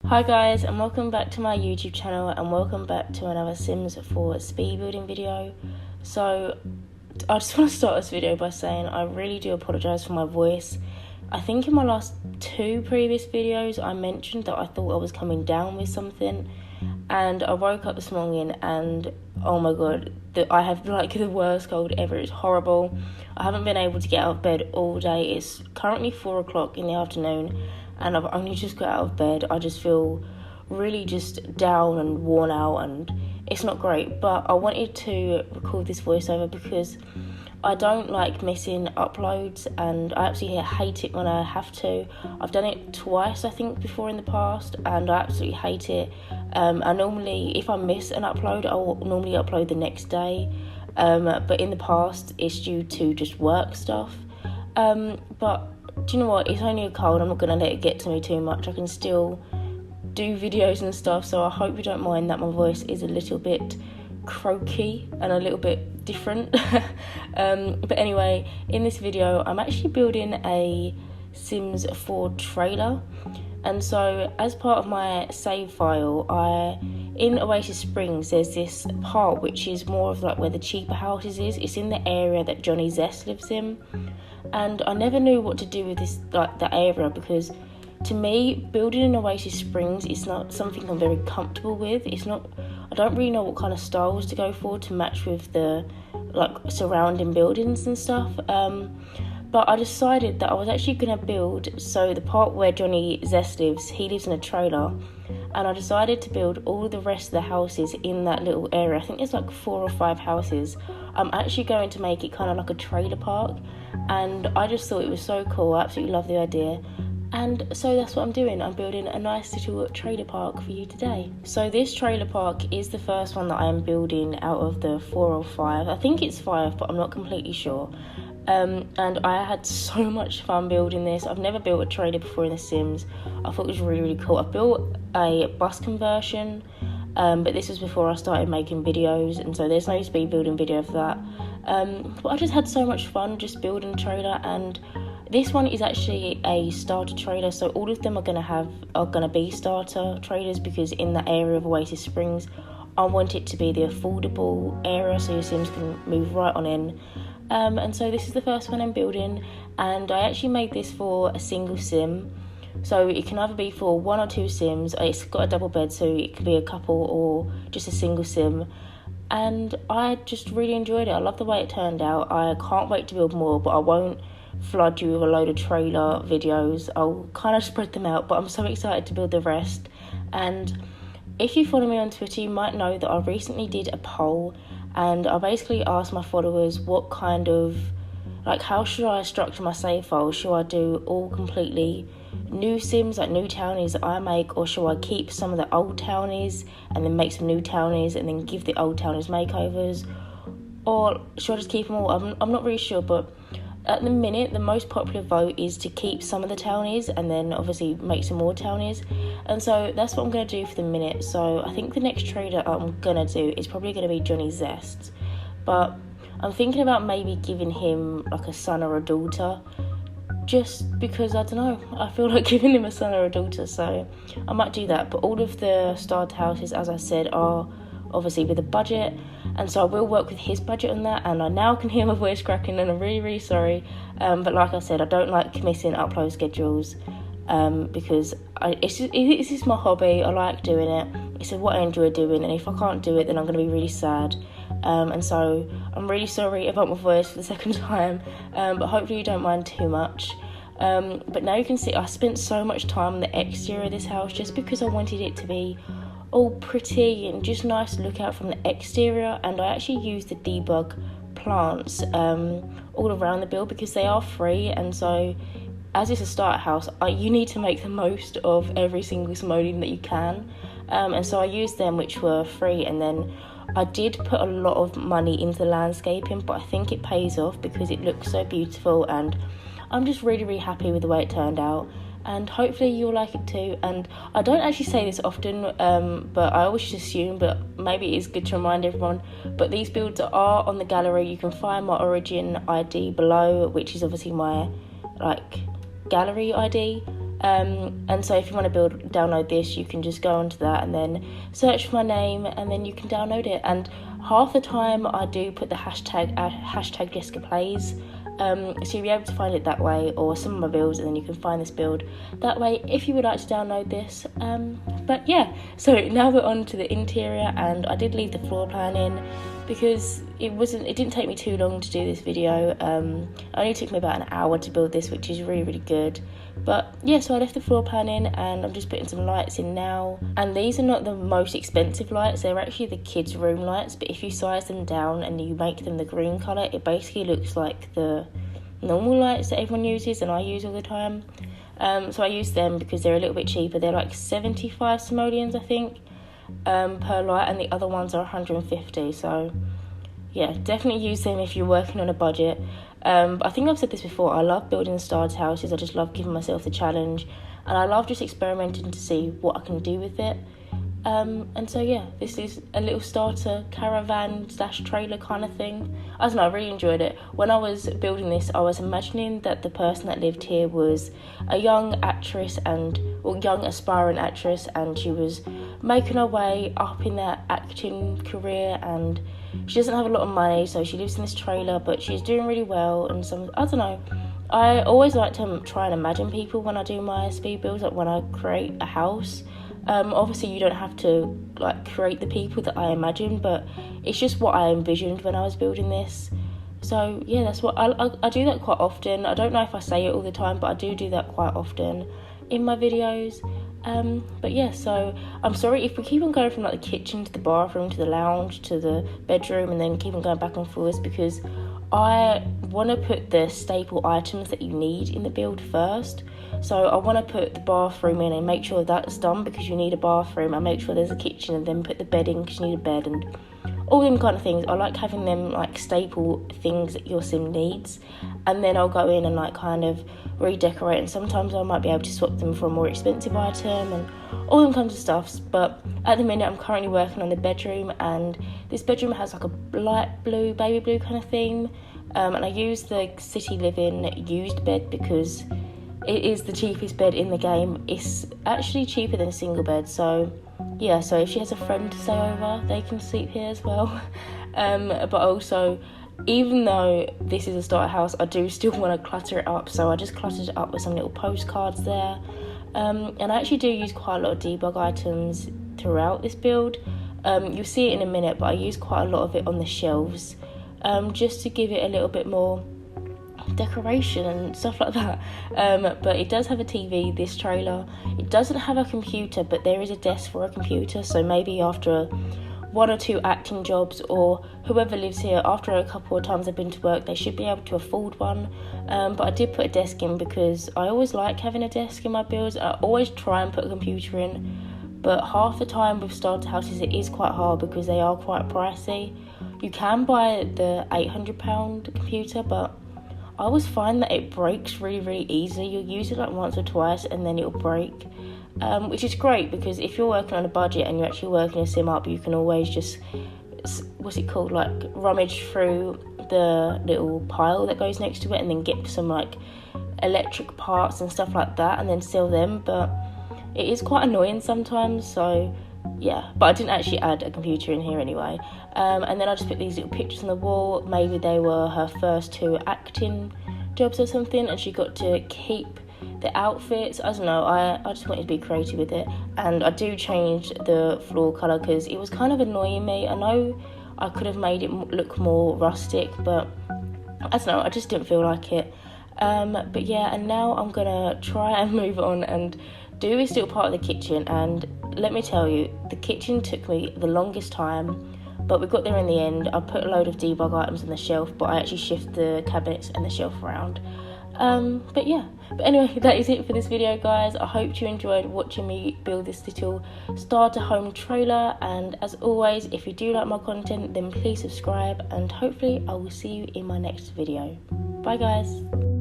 Hi guys, and welcome back to my YouTube channel, and welcome back to another Sims 4 speed building video. So I just want to start this video by saying I really do apologise for my voice. I think in my last two previous videos I mentioned that I thought I was coming down with something, and I woke up this morning and oh my god, I have like the worst cold ever. It's horrible. I haven't been able to get out of bed all day. It's currently 4 o'clock in the afternoon and I've only just got out of bed. I just feel really just down and worn out, and it's not great. But I wanted to record this voiceover because I don't like missing uploads, and I absolutely hate it when I have to. I've done it twice, I think, before in the past, and I absolutely hate it. I normally, if I miss an upload, I'll normally upload the next day. But in the past, it's due to just work stuff. But do you know what? It's only a cold. I'm not going to let it get to me too much. I can still do videos and stuff, so I hope you don't mind that my voice is a little bit croaky and a little bit different. But anyway, in this video, I'm actually building a Sims 4 trailer. And so as part of my save file, in Oasis Springs, there's this part which is more of like where the cheaper houses is. It's in the area that Johnny Zest lives in. And I never knew what to do with this, like that area, because to me, building in Oasis Springs is not something I'm very comfortable with. I don't really know what kind of styles to go for to match with the like surrounding buildings and stuff. But I decided that I was actually going to build, so the part where Johnny Zest lives, he lives in a trailer, and I decided to build all the rest of the houses in that little area. I think there's like 4 or 5 houses. I'm actually going to make it kind of like a trailer park, and I just thought it was so cool. I absolutely love the idea. And so that's what I'm doing. I'm building a nice little trailer park for you today. So this trailer park is the first one that I am building out of the 4 or 5. I think it's 5, but I'm not completely sure. And I had so much fun building this. I've never built a trailer before in The Sims. I thought it was really, really cool. I built a bus conversion, but this was before I started making videos, and so there's no speed building video for that. But I just had so much fun just building a trailer, and this one is actually a starter trailer, so all of them are gonna be starter trailers, because in that area of Oasis Springs, I want it to be the affordable area so your Sims can move right on in. And so this is the first one I'm building, and I actually made this for a single Sim. So it can either be for 1 or 2 Sims. It's got a double bed, so it could be a couple or just a single Sim. And I just really enjoyed it. I love the way it turned out. I can't wait to build more, but I won't flood you with a load of trailer videos. I'll kind of spread them out, but I'm so excited to build the rest. And if you follow me on Twitter, you might know that I recently did a poll, and I basically asked my followers what kind of, like, how should I structure my save file? Should I do all completely new Sims, like new townies that I make, or should I keep some of the old townies and then make some new townies and then give the old townies makeovers? Or should I just keep them all? I'm not really sure, but at the minute, the most popular vote is to keep some of the townies and then obviously make some more townies. And so that's what I'm going to do for the minute. So I think the next trailer I'm going to do is probably going to be Johnny Zest. But I'm thinking about maybe giving him like a son or a daughter, just because, I don't know, I feel like giving him a son or a daughter. So I might do that. But all of the starter houses, as I said, are obviously with a budget, and so I will work with his budget on that. And I now can hear my voice cracking, and I'm really, really sorry, but like I said, I don't like missing upload schedules, because it's just my hobby. I like doing it. It's what I enjoy doing, and if I can't do it, then I'm going to be really sad. And so I'm really sorry about my voice for the second time, but hopefully you don't mind too much. But now you can see I spent so much time on the exterior of this house just because I wanted it to be all pretty and just nice to look out from the exterior. And I actually used the debug plants all around the build because they are free, and so as it's a starter house, you need to make the most of every single simoleon that you can, and so I used them, which were free. And then I did put a lot of money into the landscaping, but I think it pays off because it looks so beautiful, and I'm just really, really happy with the way it turned out. And hopefully you'll like it too. And I don't actually say this often, but I always just assume, but maybe it is good to remind everyone, but these builds are on the gallery. You can find my origin ID below, which is obviously my like gallery ID. And so if you want to download this, you can just go onto that and then search for my name, and then you can download it. And half the time I do put the hashtag Jessicaplaysss, so you'll be able to find it that way, or some of my builds, and then you can find this build that way if you would like to download this. But yeah, so now we're on to the interior, and I did leave the floor plan in because it didn't take me too long to do this video. It only took me about an hour to build this, which is really good. But yeah, so I left the floor plan in, and I'm just putting some lights in now. And these are not the most expensive lights, they're actually the kids' room lights, but if you size them down and you make them the green colour, it basically looks like the normal lights that everyone uses and I use all the time. So I use them because they're a little bit cheaper. They're like 75 simoleons, I think, per light, and the other ones are 150. So yeah, definitely use them if you're working on a budget. I think I've said this before, I love building starter houses. I just love giving myself the challenge, and I love just experimenting to see what I can do with it. And so yeah, this is a little starter caravan / trailer kind of thing. I don't know, I really enjoyed it. When I was building this, I was imagining that the person that lived here was a young actress, young aspiring actress, and she was making her way up in their acting career, and she doesn't have a lot of money, so she lives in this trailer, but she's doing really well. And I don't know, I always like to try and imagine people when I do my speed builds, like when I create a house. Obviously you don't have to like create the people that I imagine, but it's just what I envisioned when I was building this. So yeah, that's what I do that quite often. I don't know if I say it all the time, but I do that quite often in my videos. But yeah, so I'm sorry if we keep on going from like the kitchen to the bathroom to the lounge to the bedroom and then keep on going back and forth, because I want to put the staple items that you need in the build first. So I want to put the bathroom in and make sure that's done because you need a bathroom, and make sure there's a kitchen, and then put the bed in because you need a bed, and all them kind of things. I like having them like staple things that your sim needs, and then I'll go in and like kind of redecorate, and sometimes I might be able to swap them for a more expensive item and all them kinds of stuffs. But at the minute I'm currently working on the bedroom, and this bedroom has like a light blue, baby blue kind of theme, and I use the City Living used bed because it is the cheapest bed in the game. It's actually cheaper than a single bed, so yeah, so if she has a friend to stay over, they can sleep here as well. But also, even though this is a starter house, I do still want to clutter it up, so I just cluttered it up with some little postcards there. And I actually do use quite a lot of debug items throughout this build. You'll see it in a minute, but I use quite a lot of it on the shelves, just to give it a little bit more decoration and stuff like that. But it does have a TV, this trailer. It doesn't have a computer, but there is a desk for a computer, so maybe after one or two acting jobs, or whoever lives here, after a couple of times I've been to work, they should be able to afford one. But I did put a desk in because I always like having a desk in my builds. I always try and put a computer in, but half the time with starter houses it is quite hard because they are quite pricey. You can buy the £800 computer, but I always find that it breaks really easily. You'll use it like once or twice and then it'll break, which is great because if you're working on a budget and you're actually working a sim up, you can always just, what's it called, like rummage through the little pile that goes next to it and then get some like electric parts and stuff like that and then sell them. But it is quite annoying sometimes, so yeah, but I didn't actually add a computer in here anyway. And then I just put these little pictures on the wall. Maybe they were her first 2 acting jobs or something, and she got to keep the outfits. I don't know, I just wanted to be creative with it. And I do change the floor colour because it was kind of annoying me. I know I could have made it look more rustic, but I don't know, I just didn't feel like it. But yeah, and now I'm gonna try and move on and do this little part of the kitchen. And let me tell you, the kitchen took me the longest time, but we got there in the end. I put a load of debug items on the shelf, but I actually shift the cabinets and the shelf around. But yeah, but anyway, that is it for this video, guys. I hope you enjoyed watching me build this little starter home trailer, and as always, if you do like my content, then please subscribe, and hopefully I will see you in my next video. Bye guys.